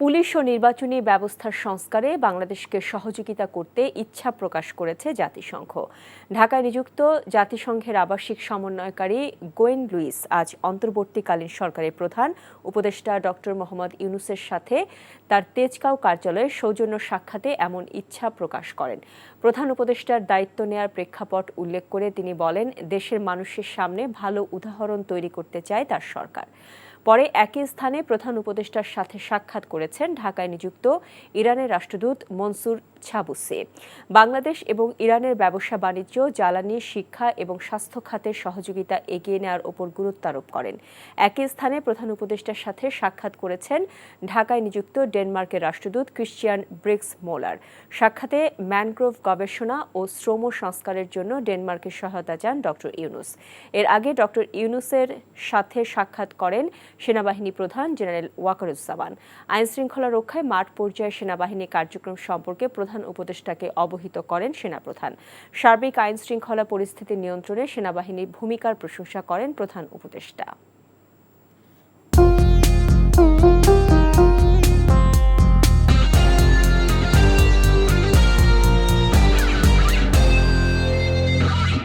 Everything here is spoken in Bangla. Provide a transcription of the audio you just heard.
পুলিশ ও নির্বাচনী ব্যবস্থার সংস্কারে বাংলাদেশকে সহযোগিতা করতে ইচ্ছা প্রকাশ করেছে জাতিসংঘ। ঢাকায় নিযুক্ত জাতিসংঘের আবাসিক সমন্বয়কারী গোয়েন লুইস আজ অন্তর্বর্তীকালীন সরকারের প্রধান উপদেষ্টা ডক্টর মোহাম্মদ ইউনূসের সাথে তার তেজগাঁও কার্যালয়ে সৌজন্য সাক্ষাতে এমন ইচ্ছা প্রকাশ করেন। প্রধান উপদেষ্টার দায়িত্ব নেয়ার প্রেক্ষাপট উল্লেখ করে তিনি বলেন, দেশের মানুষের সামনে ভালো উদাহরণ তৈরি করতে চায় তার সরকার। পরে একই স্থানে প্রধান উপদেষ্টার সাথে সাক্ষাৎ করেছেন ঢাকায় নিযুক্ত ইরানের রাষ্ট্রদূত মনসুর ছাবুসি। বাংলাদেশ এবং ইরানের ব্যবসা বাণিজ্য, জ্বালানি, শিক্ষা এবং স্বাস্থ্য খাতের সহযোগিতা এগিয়ে নেওয়ার ওপর গুরুত্ব আরোপ করেন। একই স্থানে প্রধান উপদেষ্টার সাথে সাক্ষাৎ করেছেন ঢাকায় নিযুক্ত ডেনমার্কের রাষ্ট্রদূত ক্রিশ্চিয়ান ব্রিক্স মোলার। সাক্ষাতে ম্যানগ্রোভ গবেষণা ও শ্রম সংস্কারের জন্য ডেনমার্কের সহায়তা চান ডক্টর ইউনূস। এর আগে ডক্টর ইউনূসের সাথে সাক্ষাৎ করেন সেনাবাহিনী প্রধান জেনারেল ওয়াকারুজ্জামান। আইনশৃঙ্খলা রক্ষায় মাঠ পর্যায়ে সেনাবাহিনী কার্যক্রম সম্পর্কে প্রধান উপদেষ্টাকে অবহিত করেন সেনাপ্রধান। সার্বিক আইনশৃঙ্খলা পরিস্থিতি নিয়ন্ত্রণে সেনাবাহিনীর ভূমিকার প্রশংসা করেন প্রধান উপদেষ্টা।